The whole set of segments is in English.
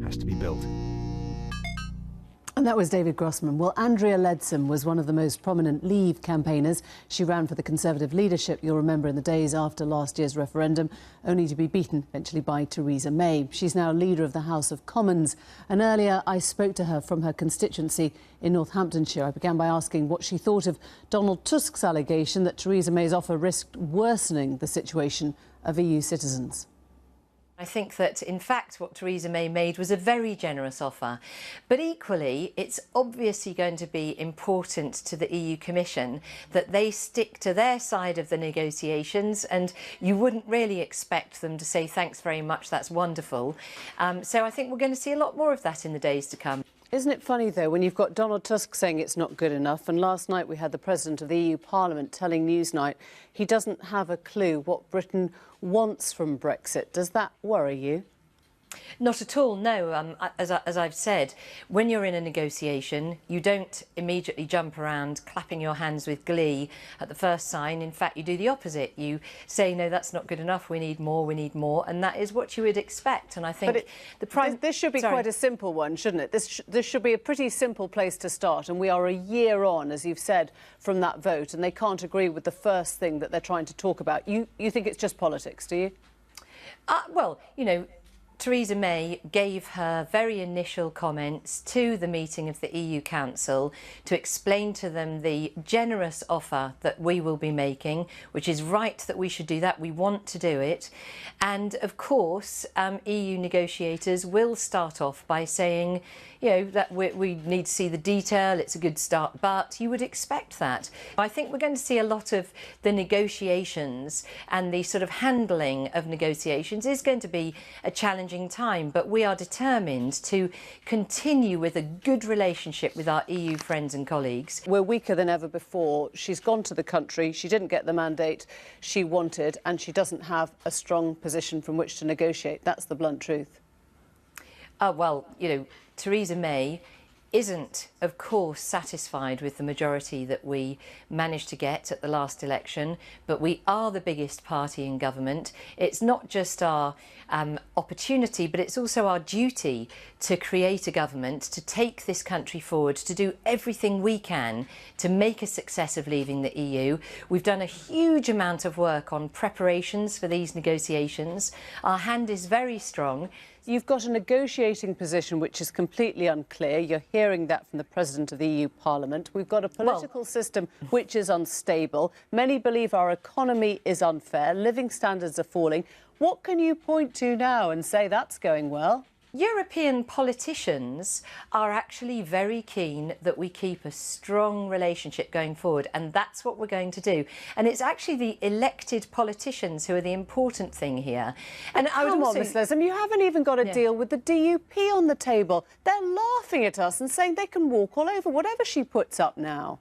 has to be built. And that was David Grossman. Well, Andrea Leadsom was one of the most prominent Leave campaigners. She ran for the Conservative leadership, you'll remember, in the days after last year's referendum, only to be beaten eventually by Theresa May. She's now leader of the House of Commons. And earlier I spoke to her from her constituency in Northamptonshire. I began by asking what she thought of Donald Tusk's allegation that Theresa May's offer risked worsening the situation of EU citizens. I think that, in fact, what Theresa May made was a very generous offer. But equally, it's obviously going to be important to the EU Commission that they stick to their side of the negotiations, and you wouldn't really expect them to say, thanks very much, that's wonderful. So I think we're going to see a lot more of that in the days to come. Isn't it funny, though, when you've got Donald Tusk saying it's not good enough, and last night we had the President of the EU Parliament telling Newsnight he doesn't have a clue what Britain wants from Brexit. Does that worry you? Not at all, no. As I've said, when you're in a negotiation, you don't immediately jump around clapping your hands with glee at the first sign. In fact, you do the opposite. You say, no, that's not good enough, we need more, and that is what you would expect. And I think this should be quite a simple one, shouldn't it? This should be a pretty simple place to start, and we are a year on, as you've said, from that vote, and they can't agree with the first thing that they're trying to talk about. You think it's just politics, do you? Well, you know, Theresa May gave her very initial comments to the meeting of the EU Council to explain to them the generous offer that we will be making, which is right that we should do that. We want to do it. And of course, EU negotiators will start off by saying, you know, that we need to see the detail, it's a good start, but you would expect that. I think we're going to see a lot of the negotiations, and the sort of handling of negotiations is going to be a challenging time, but we are determined to continue with a good relationship with our EU friends and colleagues. We're weaker than ever before. She's gone to the country, she didn't get the mandate she wanted, and she doesn't have a strong position from which to negotiate. That's the blunt truth. Well, you know, Theresa May isn't, of course, satisfied with the majority that we managed to get at the last election, but we are the biggest party in government. It's not just our opportunity, but it's also our duty to create a government, to take this country forward, to do everything we can to make a success of leaving the EU. We've done a huge amount of work on preparations for these negotiations. Our hand is very strong. You've got a negotiating position which is completely unclear. You're hearing that from the President of the EU Parliament. We've got a political system which is unstable. Many believe our economy is unfair. Living standards are falling. What can you point to now and say that's going well? European politicians are actually very keen that we keep a strong relationship going forward, and that's what we're going to do. And it's actually the elected politicians who are the important thing here. And I would also... Ms Leadsom, you haven't even got a deal with the DUP on the table. They're laughing at us and saying they can walk all over whatever she puts up now.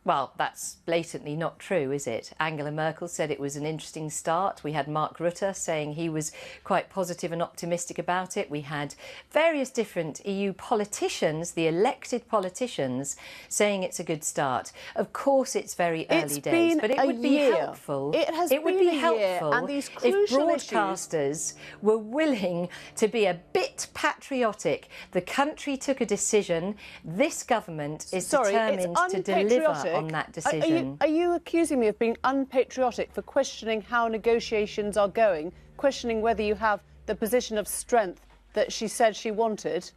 Well, that's blatantly not true, is it? Angela Merkel said it was an interesting start. We had Mark Rutte saying he was quite positive and optimistic about it. We had various different EU politicians, the elected politicians, saying it's a good start. Of course, it's very early days, but it would be helpful. It would be helpful if broadcasters were willing to be a bit patriotic. The country took a decision. This government is determined to deliver on that decision. Are you accusing me of being unpatriotic for questioning how negotiations are going, questioning whether you have the position of strength that she said she wanted?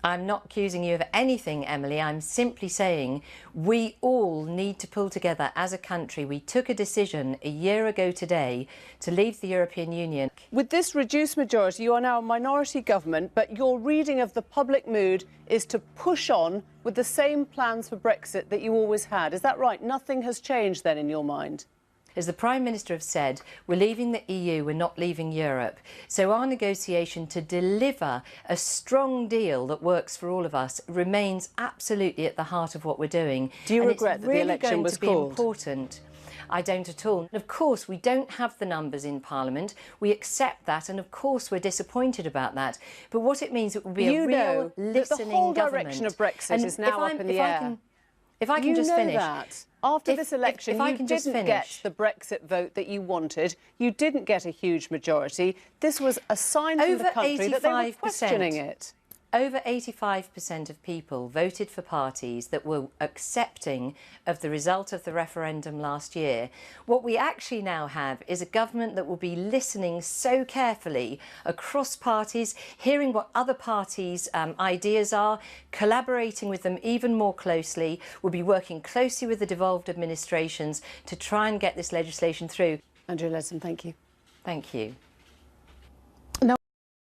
I'm not accusing you of anything, Emily. I'm simply saying we all need to pull together as a country. We took a decision a year ago today to leave the European Union. With this reduced majority, you are now a minority government, but your reading of the public mood is to push on with the same plans for Brexit that you always had. Is that right? Nothing has changed then in your mind? As the Prime Minister has said, we're leaving the EU, we're not leaving Europe. So our negotiation to deliver a strong deal that works for all of us remains absolutely at the heart of what we're doing. Do you regret that the election was called? Important. I don't at all. And of course, we don't have the numbers in Parliament. We accept that, and of course, we're disappointed about that. But what it means, it will be a real listening the whole government. Direction of Brexit is now up in the air. If I can just finish. That. After this election, you didn't get the Brexit vote that you wanted. You didn't get a huge majority. This was a sign from the country that they were questioning it. over 85% of people voted for parties that were accepting of the result of the referendum last year. What we actually now have is a government that will be listening so carefully across parties, hearing what other parties' ideas are, collaborating with them even more closely, will be working closely with the devolved administrations to try and get this legislation through. Andrea Leadsom, thank you. Thank you.